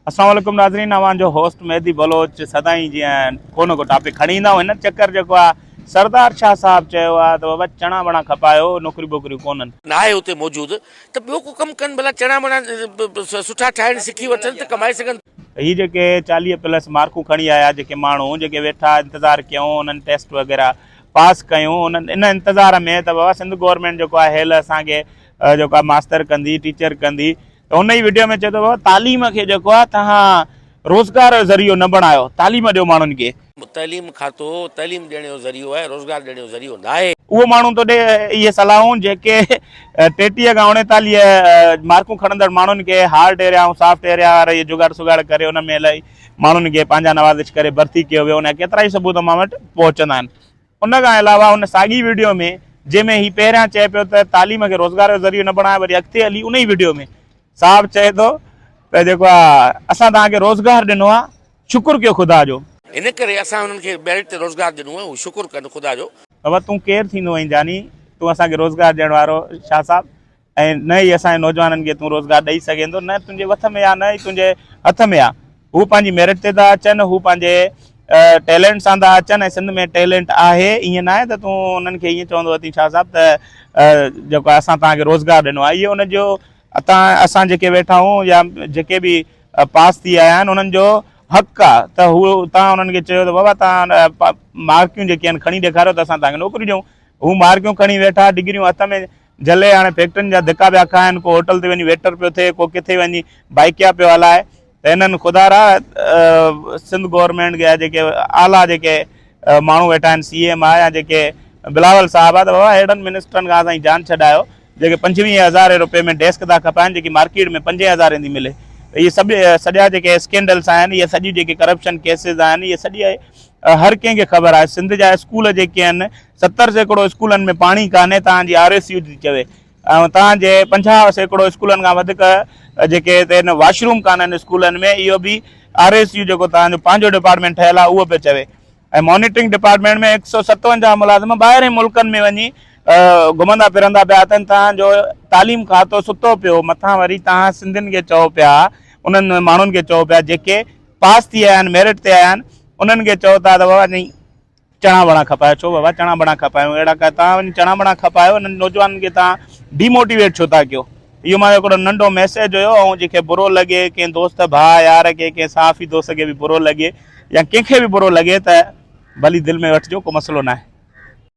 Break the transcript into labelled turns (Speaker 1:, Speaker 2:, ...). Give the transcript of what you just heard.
Speaker 1: अस्सलाम वालेकुम नाज़रीन, जो होस्ट मेहदी बलोच सदाई जीअं को न को टॉपिक खणी ईंदा आहियूं। हिन चक्कर जेको आहे सरदार शाह साहब चयो आहे त बाबा चणा वणा खपायो, नौकरी बोकरियूं कोन्हनि।
Speaker 2: ना आहे हुते मौजूदु त ॿियो को कमु कनि, भला चणा वणा सुठा ठाहिण सिखी वठनि त कमाए सघनि।
Speaker 1: ही जेके 40+ मार्कूं खणी आया जेके माण्हू जेके वेठा इंतज़ारु कयूं, उन्हनि टेस्ट वग़ैरह पास कयूं, उन्हनि इन इंतज़ार में त बाबा सिंध गवर्नमेंट जेको आहे हेल असांखे जेको आहे मास्टर कंदी, टीचर कंदी। त हुन ई वीडियो में चए थो बाबा तालीम खे जेको आहे तव्हां रोज़गार जो ज़रियो न बणायो, तालीम ॾियो माण्हुनि खे।
Speaker 2: तइलीम खातो तइलीम ॾियण जो ज़रियो आहे, रोज़गार ॾियण जो ज़रियो न आहे।
Speaker 1: उहो माण्हू थो ॾे इहे सलाहूं जेके 33 खां 39 मार्कूं खणंदड़ माण्हुनि खे हार्ड एरिया ऐं सॉफ्ट एरिया वारा इहे जुगाड़ सुगाड़ करे उन में इलाही माण्हुनि खे पंहिंजा नवाज़िश करे भर्ती कयो वियो। उन केतिरा ई सबूत मां वटि पहुचंदा आहिनि। उन खां अलावा उन साॻी वीडियो में जंहिंमें ही पहिरियां चए पियो त तालीम खे रोज़गार जो ज़रियो न बणाए, वरी अॻिते हली उन ई वीडियो में साहब चए थो त जेको आहे असां तव्हांखे रोज़गार ॾिनो आहे, शुकुर कयो ख़ुदा जो।
Speaker 2: इन करे असां हुननि खे मेरिट ते रोज़गार ॾिनो आहे, हू शुकुर कनि ख़ुदा जो।
Speaker 1: बाबा तूं केरु थींदो आहीं जानी, तूं असांखे रोज़गार ॾियण वारो शाह साहब, ऐं न ई असांजे नौजवाननि खे तूं रोज़गार ॾेई सघंदो, न तुंहिंजे वथ में आहे न ई तुंहिंजे हथ में आहे। हू पंहिंजी मेरिट ते था अचनि, हू पंहिंजे टैलेंट सां था अचनि, ऐं सिंध में टैलेंट आहे। ईअं न आहे त तूं उन्हनि खे ईअं चवंदो अथई शाह साहब त जेको आहे असां तव्हांखे रोज़गार ॾिनो आहे। इहो उनजो असां जेके वेठा आहियूं या जेके बि पास थी आया आहिनि उन्हनि जो हक़ आहे त हू तव्हां उन्हनि खे चयो त बाबा तव्हां मार्कियूं जेके आहिनि खणी ॾेखारियो त असां तव्हांखे नौकरी ॾियूं। हू मार्कियूं खणी वेठा, डिग्रियूं हथ में जले, हाणे फैक्ट्रियुनि जा धिका पिया खाइनि, को होटल ते वञी वेटर पियो थिए, को किथे वञी बाइकिया पियो हलाए। त हिननि ख़ुदारा सिंध गवर्नमेंट जा जेके आला जेके माण्हू वेठा आहिनि, CM आहे या जेके बिलावल साहब आहे, त बाबा अहिड़नि मिनिस्टरनि खां असांजी जान छॾायो जेके 25,000 रुपए में डेस्क था खपाइनि, जेकी मार्केट में 5,000 थी मिले। त इहे सभु सॼा जेके स्कैंडल्स आहिनि, इहे सॼी जेके करप्शन केसिस आहिनि, इहे सॼी हर कंहिंखे ख़बर आहे। सिंध जा स्कूल जेके आहिनि, 70% स्कूलनि में पाणी कान्हे, तव्हांजी RSU थी चवे, ऐं तव्हांजे 50% स्कूलनि खां वधीक जेके हिते वॉशरूम कान्हनि स्कूलनि में, इहो बि RSU जेको तव्हांजो पंहिंजो डिपार्टमेंट ठहियलु आहे उहो पियो चवे। ऐं मॉनिटरिंग डिपार्टमेंट में 157 मुलाज़िम ॿाहिरि मुल्कनि में वञी घुमंदा फिरंदा पिया अथनि। तव्हांजो तालीम खातो सुतो पियो, मथां वरी तव्हां सिंधियुनि खे चओ पिया, उन्हनि माण्हुनि खे चओ पिया जेके पास थी आया आहिनि, मेरिट ते आया आहिनि, उन्हनि खे चओ था त बाबा नहीं चणा वणा खपायो। छो बाबा चणा वणा खपायो? अहिड़ा का तव्हां वञी चणा वणा खपायो, उन्हनि नौजवाननि खे तव्हां डिमोटिवेट छो था कयो? इहो मां हिकिड़ो नंढो मैसेज हुयो। ऐं जेके बुरो लॻे कंहिं दोस्त भाउ यार खे, कंहिं साफ़ी दोस्त खे बि बुरो लॻे या कंहिंखे बि बुरो लॻे त भली दिलि में वठिजो, को मसइलो न आहे।